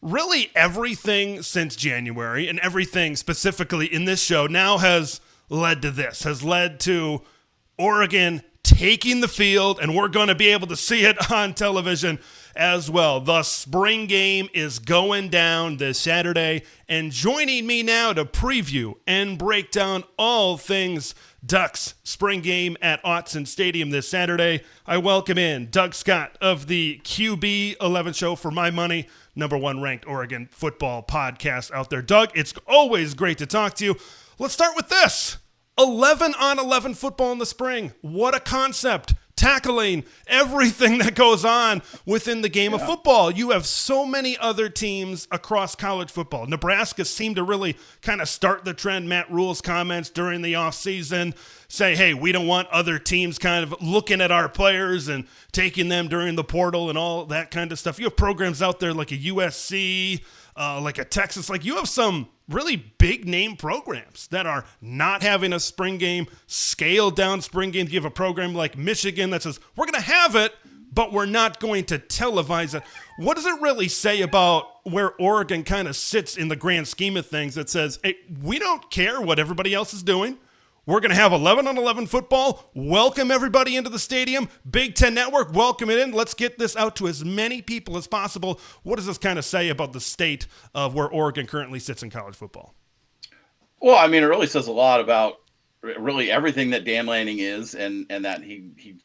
really everything since January and everything specifically in this show now has led to this, has led to Oregon taking the field, and we're going to be able to see it on television as well. The spring game is going down this Saturday, and joining me now to preview and break down all things Ducks spring game at Autzen Stadium this Saturday, I welcome in Doug Scott of the QB11 Show, for my money, #1 ranked Oregon football podcast out there. Doug, it's always great to talk to you. Let's start with this. 11-on-11 football in the spring. What a concept. Tackling everything that goes on within the game of football. You have so many other teams across college football. Nebraska seemed to really kind of start the trend. Matt Rule's comments during the offseason say, hey, we don't want other teams kind of looking at our players and taking them during the portal and all that kind of stuff. You have programs out there like a USC, like a Texas. Like, you have some really big name programs that are not having a spring game, scaled down spring game. You have a program like Michigan that says, we're going to have it, but we're not going to televise it. What does it really say about where Oregon kind of sits in the grand scheme of things that says, hey, we don't care what everybody else is doing. We're going to have 11-on-11 football. Welcome everybody into the stadium. Big Ten Network, welcome it in. Let's get this out to as many people as possible. What does this kind of say about the state of where Oregon currently sits in college football? Well, I mean, it really says a lot about really everything that Dan Lanning is and that he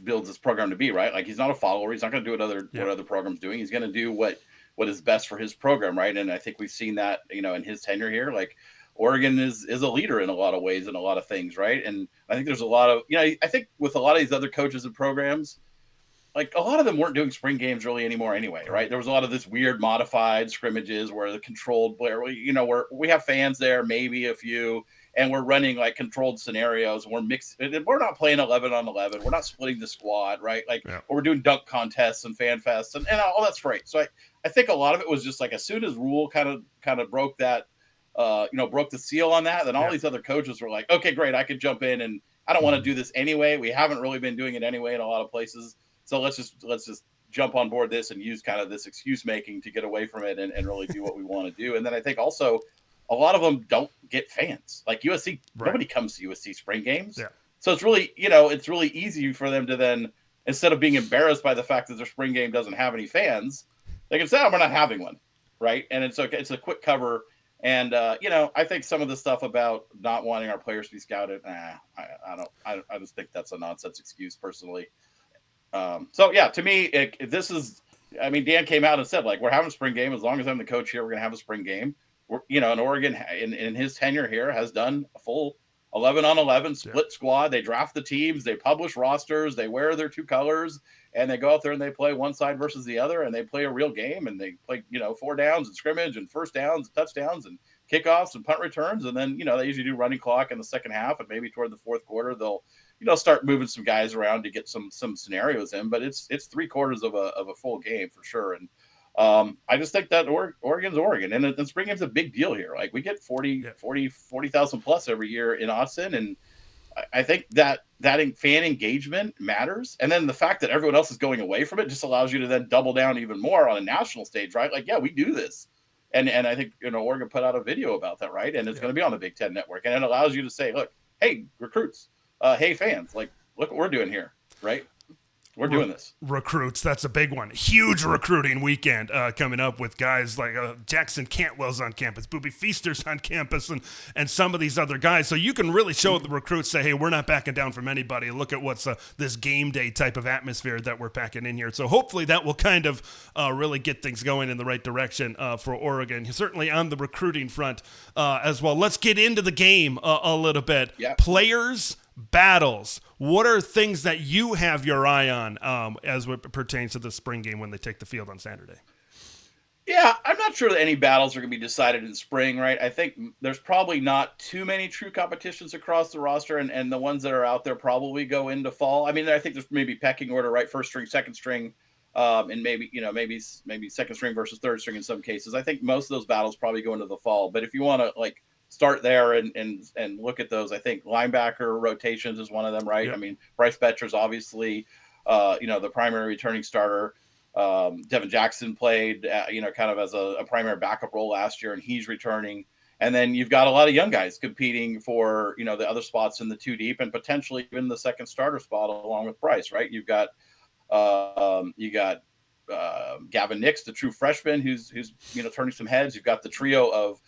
builds this program to be, right? Like, he's not a follower. He's not going to do what other programs doing. He's going to do what is best for his program, right? And I think we've seen that, in his tenure here. Like, Oregon is a leader in a lot of ways and a lot of things, right? And I think there's a lot of, I think with a lot of these other coaches and programs, like, a lot of them weren't doing spring games really anymore anyway, right? There was a lot of this weird modified scrimmages where the controlled player, where we have fans there, maybe a few, and we're running like controlled scenarios. And we're mixed. We're not playing 11-on-11. We're not splitting the squad, right? Like, we're doing dunk contests and fan fests and all that's great. So I think a lot of it was just like, as soon as Rule kind of broke that, broke the seal on that, then all these other coaches were like, okay, great, I could jump in, and I don't want to do this anyway. We haven't really been doing it anyway in a lot of places. So let's just jump on board this and use kind of this excuse making to get away from it and really do what we want to do. And then I think also a lot of them don't get fans. Like USC, nobody comes to USC spring games. Yeah. So it's really, it's really easy for them to then, instead of being embarrassed by the fact that their spring game doesn't have any fans, they can say, oh, we're not having one. Right. And it's okay. It's a quick cover. And, I think some of the stuff about not wanting our players to be scouted, I just think that's a nonsense excuse personally. To me, Dan came out and said, like, we're having a spring game. As long as I'm the coach here, we're going to have a spring game. And Oregon in his tenure here has done a full 11-on-11 split squad. They draft the teams, they publish rosters, they wear their two colors, and they go out there and they play one side versus the other, and they play a real game, and they play, 4 downs and scrimmage and first downs and touchdowns and kickoffs and punt returns. And then, they usually do running clock in the second half, and maybe toward the fourth quarter, they'll, start moving some guys around to get some scenarios in, but it's 3/4 of a full game for sure. And I just think that Oregon's Oregon, and the spring game's a big deal here. Like, we get 40,000 plus every year in Autzen, and I think that fan engagement matters. And then the fact that everyone else is going away from it just allows you to then double down even more on a national stage, right? Like, we do this. And I think, Oregon put out a video about that, right? And it's going to be on the Big Ten Network. And it allows you to say, look, hey, recruits, hey, fans, like, look what we're doing here, right? We're doing this. Recruits, that's a big one. Huge recruiting weekend coming up with guys like Jackson Cantwell's on campus, Booby Feaster's on campus, and some of these other guys. So you can really show the recruits, say, hey, we're not backing down from anybody. Look at what's this game day type of atmosphere that we're packing in here. So hopefully that will kind of really get things going in the right direction for Oregon, certainly on the recruiting front as well. Let's get into the game a little bit. Yeah. Players, battles. What are things that you have your eye on as it pertains to the spring game when they take the field on Saturday? Yeah, I'm not sure that any battles are going to be decided in spring, right? I think there's probably not too many true competitions across the roster, and the ones that are out there probably go into fall. I mean, I think there's maybe pecking order, right? First string, second string, and maybe second string versus third string in some cases. I think most of those battles probably go into the fall. But if you want to start there and look at those, I think linebacker rotations is one of them, right? Yeah. I mean, Bryce Betcher's obviously, the primary returning starter. Devin Jackson played, kind of as a primary backup role last year, and he's returning. And then you've got a lot of young guys competing for, the other spots in the 2 deep and potentially even the second starter spot along with Bryce, right? Gavin Nix, the true freshman, who's turning some heads. You've got the trio of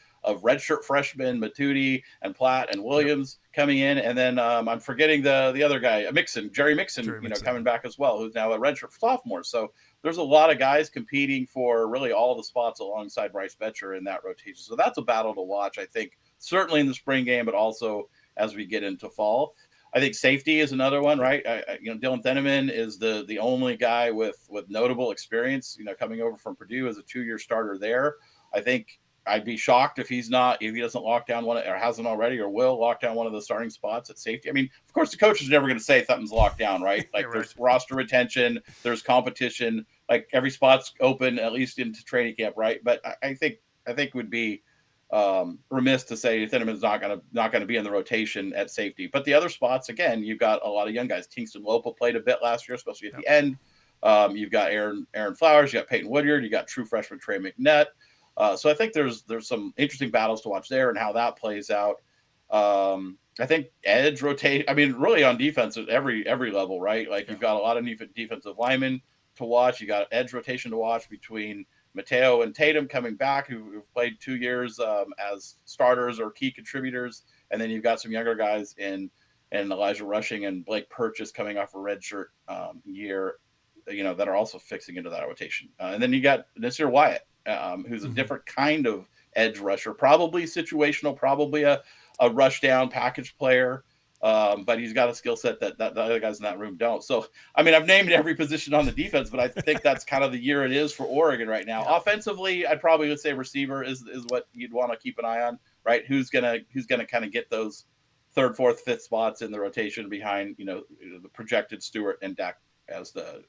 redshirt freshmen, Matudi and Platt and Williams coming in, and then I'm forgetting the other guy, Jerry Mixon, coming back as well, who's now a redshirt sophomore. So there's a lot of guys competing for really all of the spots alongside Bryce Betcher in that rotation. So that's a battle to watch, I think, certainly in the spring game, but also as we get into fall. I think safety is another one, right? Dylan Theneman is the only guy with notable experience, coming over from Purdue as a 2-year starter there. I think I'd be shocked if he doesn't lock down one, or hasn't already, or will lock down one of the starting spots at safety. I mean, of course, the coach is never going to say something's locked down, right? Like There's roster retention, there's competition, like every spot's open at least into training camp, right? But I think would be remiss to say Theneman's not going to be in the rotation at safety. But the other spots, again, you've got a lot of young guys. Kingston Lopa played a bit last year, especially at the end. You've got Aaron Flowers, you got Peyton Woodyard, you got true freshman Trey McNutt. So I think there's some interesting battles to watch there and how that plays out. I think edge rotate. I mean, really on defense at every level, right? Like you've got a lot of defensive linemen to watch. You got edge rotation to watch between Mateo and Tatum coming back, who've played 2 years as starters or key contributors, and then you've got some younger guys in Elijah Rushing and Blake Purchase coming off a redshirt year, that are also fixing into that rotation. And then you got Nasir Wyatt, who's a different kind of edge rusher, probably situational, probably a rush down package player. But he's got a skill set that the other guys in that room don't. So, I mean, I've named every position on the defense, but I think that's kind of the year it is for Oregon right now. Yeah. Offensively, I'd probably would say receiver is what you'd want to keep an eye on, right? Who's gonna kind of get those 3rd, 4th, 5th spots in the rotation behind, the projected Stewart and Dak as the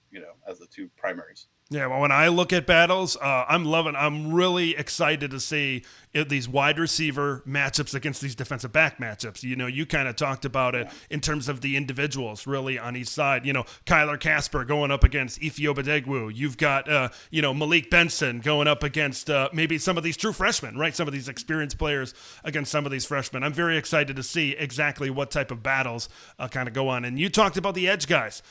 2 primaries. Yeah, well, when I look at battles, I'm really excited to see these wide receiver matchups against these defensive back matchups. You kind of talked about it in terms of the individuals really on each side. Kyler Casper going up against Ifeoma Degwu. You've got, Malik Benson going up against maybe some of these true freshmen, right? Some of these experienced players against some of these freshmen. I'm very excited to see exactly what type of battles kind of go on. And you talked about the edge guys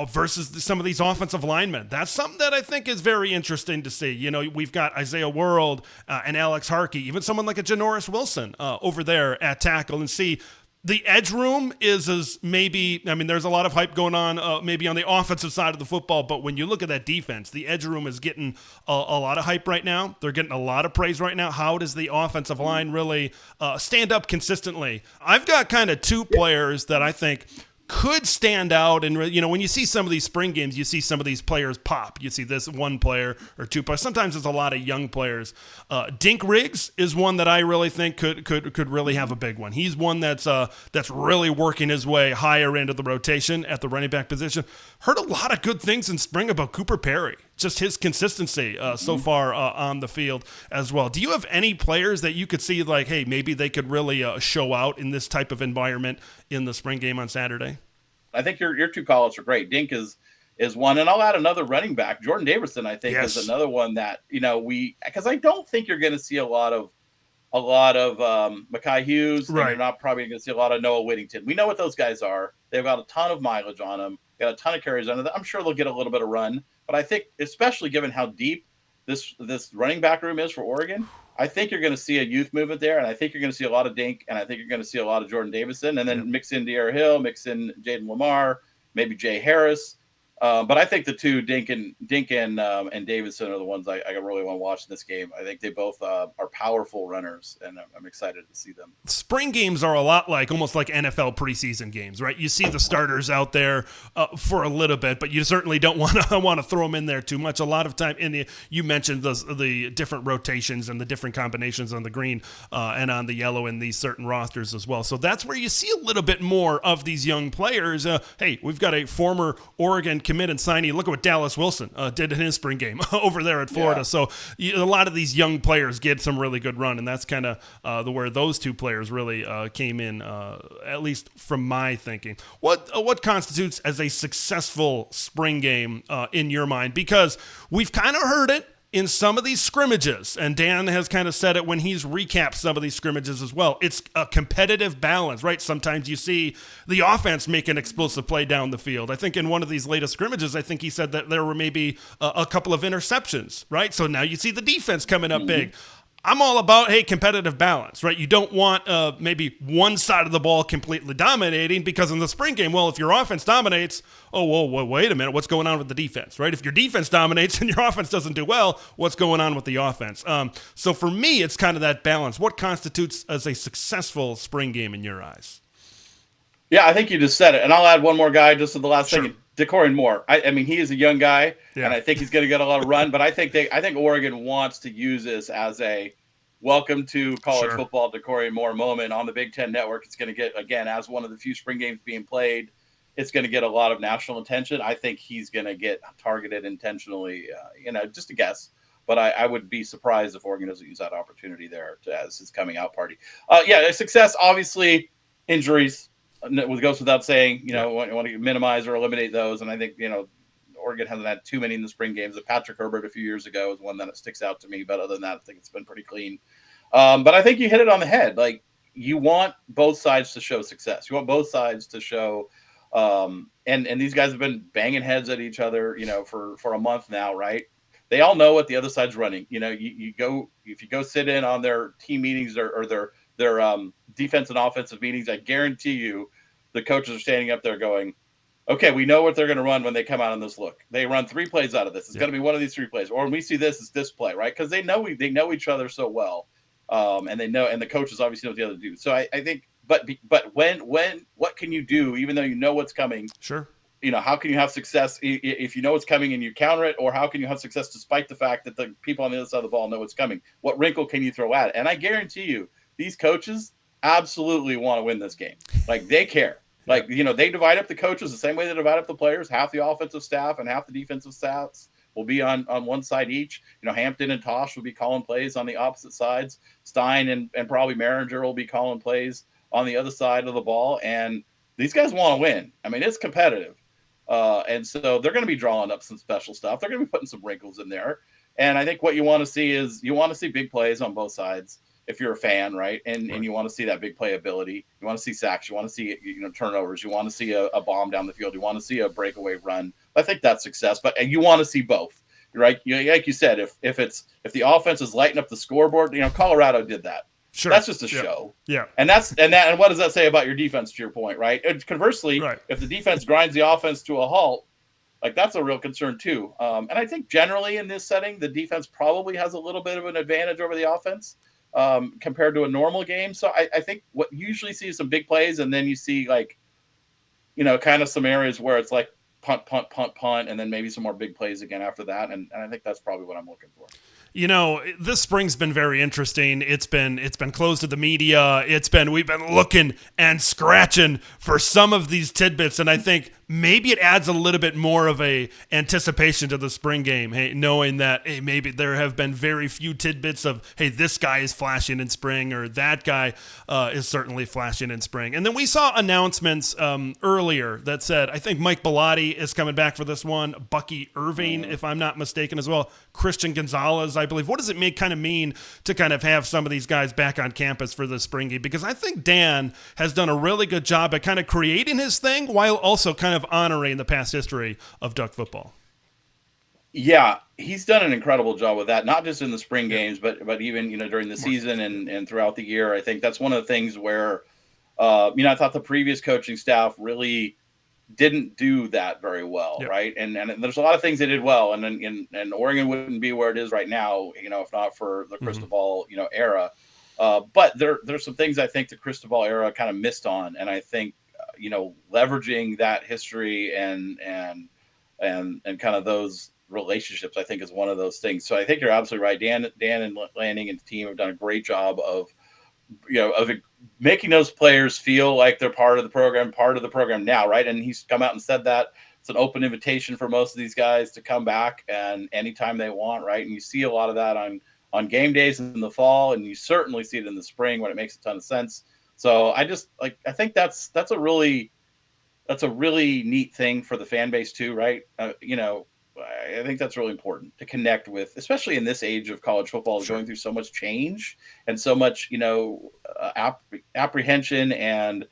versus some of these offensive linemen. That's something that I think is very interesting to see. We've got Isaiah World and Alex Harkey, even someone like a Janoris Wilson over there at tackle, and see the edge room is maybe, there's a lot of hype going on maybe on the offensive side of the football, but when you look at that defense, the edge room is getting a lot of hype right now. They're getting a lot of praise right now. How does the offensive line really stand up consistently? I've got kind of 2 players that I think could stand out. And, when you see some of these spring games, you see some of these players pop. You see this 1 player or 2 players. Sometimes there's a lot of young players. Dink Riggs is one that I really think could really have a big one. He's one that's really working his way higher into the rotation at the running back position. Heard a lot of good things in spring about Cooper Perry. Just his consistency so far on the field as well. Do you have any players that you could see like, hey, maybe they could really show out in this type of environment in the spring game on Saturday? I think your 2 call-outs are great. Dink is one, and I'll add another running back. Jordan Davison, I think, is another one that because I don't think you're going to see a lot of Mekhi Hughes, right. And you're not probably going to see a lot of Noah Whittington. We know what those guys are. They've got a ton of mileage on them. Got a ton of carries on them. I'm sure they'll get a little bit of run, but I think, especially given how deep this running back room is for Oregon, I think you're going to see a youth movement there, and I think you're going to see a lot of Dink, and I think you're going to see a lot of Jordan Davison, and then mix in De'Ara Hill, mix in Jaden Lamar, maybe Jay Harris. But I think the 2, Dink and Davison, are the ones I really want to watch in this game. I think they both are powerful runners, and I'm excited to see them. Spring games are a lot almost like NFL preseason games, right? You see the starters out there for a little bit, but you certainly don't want to throw them in there too much. A lot of time, you mentioned the different rotations and the different combinations on the green and on the yellow in these certain rosters as well. So that's where you see a little bit more of these young players. Hey, we've got a former Oregon commit and signee. Look at what Dallas Wilson did in his spring game over there at Florida. Yeah. So a lot of these young players get some really good run, and that's kind of where those two players really came in, at least from my thinking. What constitutes as a successful spring game in your mind? Because we've kind of heard it in some of these scrimmages, and Dan has kind of said it when he's recapped some of these scrimmages as well. It's a competitive balance, right? Sometimes you see the offense make an explosive play down the field. I think in one of these latest scrimmages, I think he said that there were maybe a couple of interceptions, right? So now you see the defense coming up big. I'm all about, hey, competitive balance, right? You don't want maybe one side of the ball completely dominating, because in the spring game, well, if your offense dominates, wait a minute, what's going on with the defense, right? If your defense dominates and your offense doesn't do well, what's going on with the offense? So for me, it's kind of that balance. What constitutes as a successful spring game in your eyes? Yeah, I think you just said it. And I'll add one more guy just to the last Sure. thing. DeCorian Moore. I mean, he is a young guy, Yeah. and I think he's going to get a lot of run. But I think Oregon wants to use this as a welcome to college Sure. football DeCorian Moore moment on the Big Ten Network. It's going to get, again, as one of the few spring games being played, it's going to get a lot of national attention. I think he's going to get targeted intentionally, just a guess. But I would be surprised if Oregon doesn't use that opportunity there as his coming out party. Success, obviously, injuries. It goes without saying, want to minimize or eliminate those. And I think, Oregon hasn't had too many in the spring games. Patrick Herbert a few years ago is one that sticks out to me. But other than that, I think it's been pretty clean. But I think you hit it on the head. Like, you want both sides to show success. You want both sides to show and these guys have been banging heads at each other, for a month now, right? They all know what the other side's running. You go sit in on their team meetings or their defense and offensive meetings, I guarantee you the coaches are standing up there going, okay, we know what they're going to run when they come out on this look. They run 3 plays out of this. It's going to be one of these 3 plays. Or when we see this, it's this play, right? Because they know each other so well. And the coaches obviously know what the other do. So I think, but when what can you do, even though you know what's coming? Sure. How can you have success if you know what's coming and you counter it? Or how can you have success despite the fact that the people on the other side of the ball know what's coming? What wrinkle can you throw at it? And I guarantee you, these coaches absolutely want to win this game. Like, they care. Like, they divide up the coaches the same way they divide up the players. Half the offensive staff and half the defensive staffs will be on one side each. Hampton and Tosh will be calling plays on the opposite sides. Stein and probably Merringer will be calling plays on the other side of the ball. And these guys want to win. I mean, it's competitive. And so they're going to be drawing up some special stuff. They're going to be putting some wrinkles in there. And I think what you want to see is big plays on both sides if you're a fan, right? And you want to see that big playability. You want to see sacks. You want to see turnovers. You want to see a bomb down the field. You want to see a breakaway run. I think that's success. But you want to see both, right? Like you said, if the offense is lighting up the scoreboard, Colorado did that. Sure. That's just a show. Yeah. And what does that say about your defense, to your point, right? And conversely, Right. If the defense grinds the offense to a halt, like, that's a real concern too. And I think generally in this setting, the defense probably has a little bit of an advantage over the offense compared to a normal game. So I think what you usually see is some big plays, and then you see, like, kind of some areas where it's like punt, and then maybe some more big plays again after that. And I think that's probably what I'm looking for. This spring's been very interesting. It's been closed to the media. We've been looking and scratching for some of these tidbits, and I think maybe it adds a little bit more of a anticipation to the spring game. Hey, knowing that, hey, maybe there have been very few tidbits of, hey, this guy is flashing in spring, or that guy is certainly flashing in spring. And then we saw announcements earlier that said, I think Mike Bellotti is coming back for this one, Bucky Irving, if I'm not mistaken, as well, Christian Gonzalez, I believe. What does it mean to kind of have some of these guys back on campus for the spring game? Because I think Dan has done a really good job at kind of creating his thing while also kind of honoring the past history of Duck football. Yeah, he's done an incredible job with that, not just in the spring games, but even, during the season and throughout the year. I think that's one of the things where, I thought the previous coaching staff really didn't do that very well, Yep. right? And there's a lot of things they did well, and Oregon wouldn't be where it is right now, if not for the Cristobal, era. But there's some things I think the Cristobal era kind of missed on, and I think leveraging that history and kind of those relationships, I think, is one of those things. So I think you're absolutely right. Dan and Lanning and the team have done a great job of making those players feel like they're part of the program now, right? And he's come out and said that it's an open invitation for most of these guys to come back and anytime they want, right? And you see a lot of that on game days in the fall, and you certainly see it in the spring when it makes a ton of sense. So I think that's a really neat thing for the fan base too, right? I think that's really important to connect with, especially in this age of college football, going through so much change and so much, apprehension and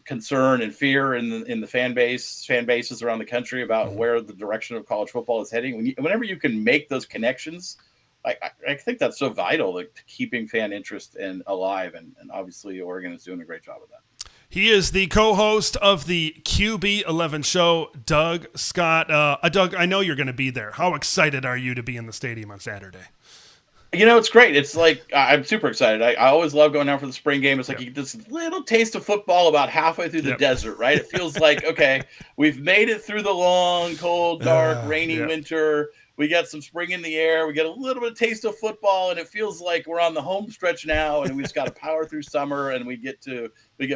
concern and fear in the fan bases around the country about where the direction of college football is heading. Whenever you can make those connections, I think that's so vital to keeping fan interest alive, and obviously Oregon is doing a great job of that. He is the co-host of the QB11 Show, Doug Scott. Doug, I know you're going to be there. How excited are you to be in the stadium on Saturday? It's great. It's like I'm super excited. I always love going down for the spring game. It's like you get this little taste of football about halfway through the desert, right? It feels like, okay, we've made it through the long, cold, dark, rainy winter. We got some spring in the air. We get a little bit of taste of football, and it feels like we're on the home stretch now, and we just got to power through summer, and we get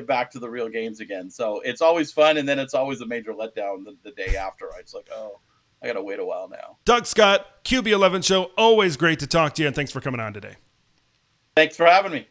back to the real games again. So it's always fun, and then it's always a major letdown the day after, right? It's like, oh, I got to wait a while now. Doug Scott, QB11 Show, always great to talk to you, and thanks for coming on today. Thanks for having me.